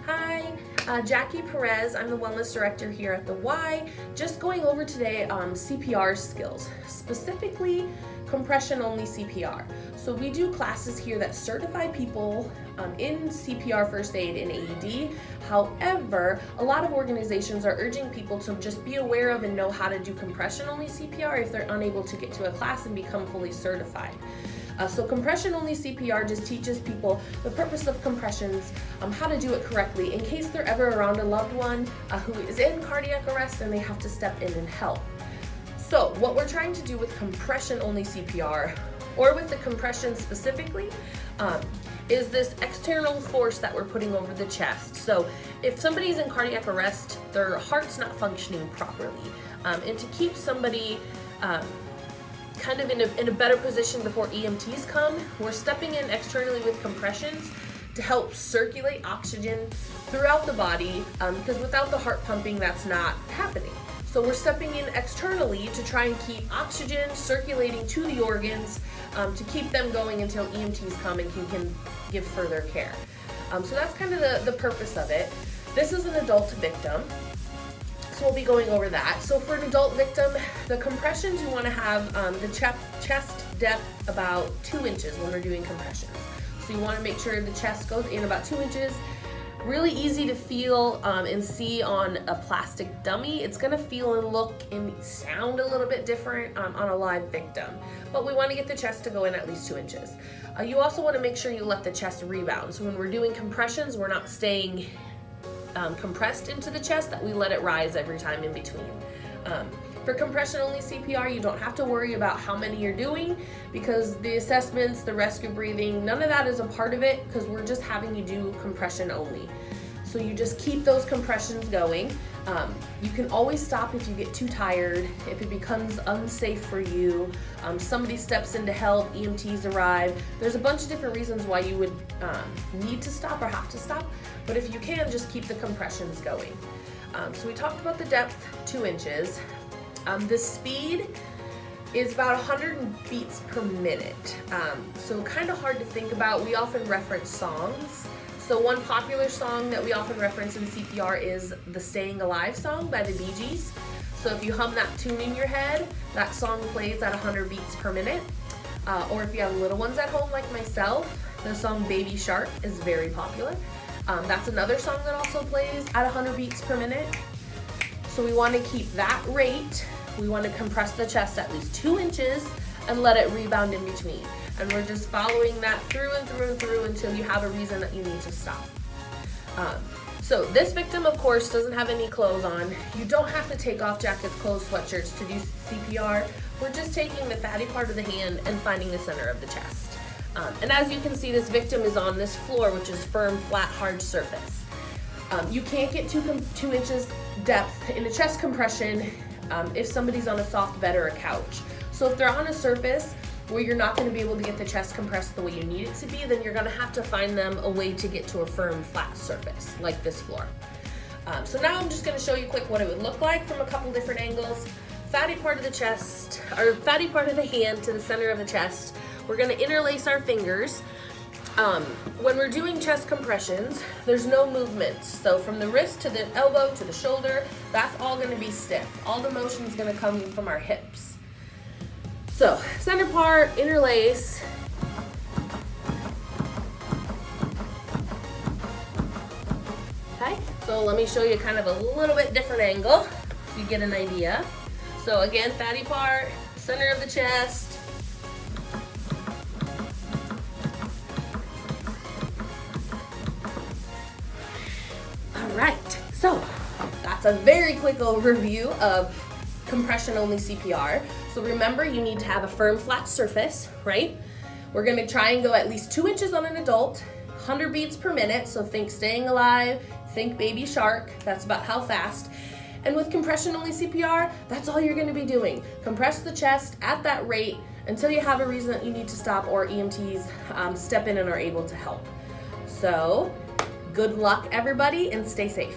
Hi, Jackie Perez. I'm the Wellness Director here at the Y. Just going over today CPR skills, specifically compression-only CPR. So we do classes here that certify people in CPR first aid and AED. However, a lot of organizations are urging people to just be aware of and know how to do compression-only CPR if they're unable to get to a class and become fully certified. So compression-only CPR just teaches people the purpose of compressions, how to do it correctly in case they're ever around a loved one who is in cardiac arrest and they have to step in and help. So what we're trying to do with compression-only CPR, or with the compression specifically, is this external force that we're putting over the chest. So if somebody's in cardiac arrest, their heart's not functioning properly, and to keep somebody kind of in a better position before EMTs come, we're stepping in externally with compressions to help circulate oxygen throughout the body, because without the heart pumping, that's not happening. So we're stepping in externally to try and keep oxygen circulating to the organs, to keep them going until EMTs come and can give further care. So that's kind of the purpose of it. This is an adult victim, so we'll be going over that. So for an adult victim, the compressions, you want to have the chest depth about 2 inches when we're doing compressions. So you want to make sure the chest goes in about 2 inches. Really easy to feel and see on a plastic dummy. It's going to feel and look and sound a little bit different on a live victim, but we want to get the chest to go in at least 2 inches. You also want to make sure you let the chest rebound. So when we're doing compressions, we're not staying compressed into the chest, that we let it rise every time in between. For compression-only CPR, you don't have to worry about how many you're doing, because the assessments, the rescue breathing, none of that is a part of it, because we're just having you do compression only. So you just keep those compressions going. You can always stop if you get too tired, if it becomes unsafe for you, somebody steps in to help, EMTs arrive. There's a bunch of different reasons why you would need to stop or have to stop, but if you can, just keep the compressions going. So we talked about the depth, 2 inches. The speed is about 100 beats per minute. So kind of hard to think about. We often reference songs. So one popular song that we often reference in CPR is the Staying Alive song by the Bee Gees. So if you hum that tune in your head, that song plays at 100 beats per minute. Or if you have little ones at home like myself, the song Baby Shark is very popular. That's another song that also plays at 100 beats per minute. So we want to keep that rate. We want to compress the chest at least 2 inches and let it rebound in between. And we're just following that through and through and through until you have a reason that you need to stop. So this victim, of course, doesn't have any clothes on. You don't have to take off jackets, clothes, sweatshirts to do CPR. We're just taking the fatty part of the hand and finding the center of the chest. And as you can see, this victim is on this floor, which is firm, flat, hard surface. You can't get 2 inches depth in a chest compression if somebody's on a soft bed or a couch. So if they're on a surface where you're not going to be able to get the chest compressed the way you need it to be, then you're going to have to find them a way to get to a firm, flat surface, like this floor. So now I'm just going to show you quick what it would look like from a couple different angles. Fatty part of the chest, or fatty part of the hand to the center of the chest. We're going to interlace our fingers. When we're doing chest compressions, there's no movement. So from the wrist to the elbow to the shoulder, that's all going to be stiff. All the motion is going to come from our hips. So center part, interlace. Okay, so let me show you kind of a little bit different angle so you get an idea. So again, fatty part, center of the chest. Right, so that's a very quick overview of compression-only CPR. So remember, you need to have a firm, flat surface, right? We're going to try and go at least 2 inches on an adult, 100 beats per minute. So think Staying Alive, think Baby Shark. That's about how fast. And with compression-only CPR, that's all you're going to be doing. Compress the chest at that rate until you have a reason that you need to stop, or EMTs step in and are able to help. So good luck, everybody, and stay safe.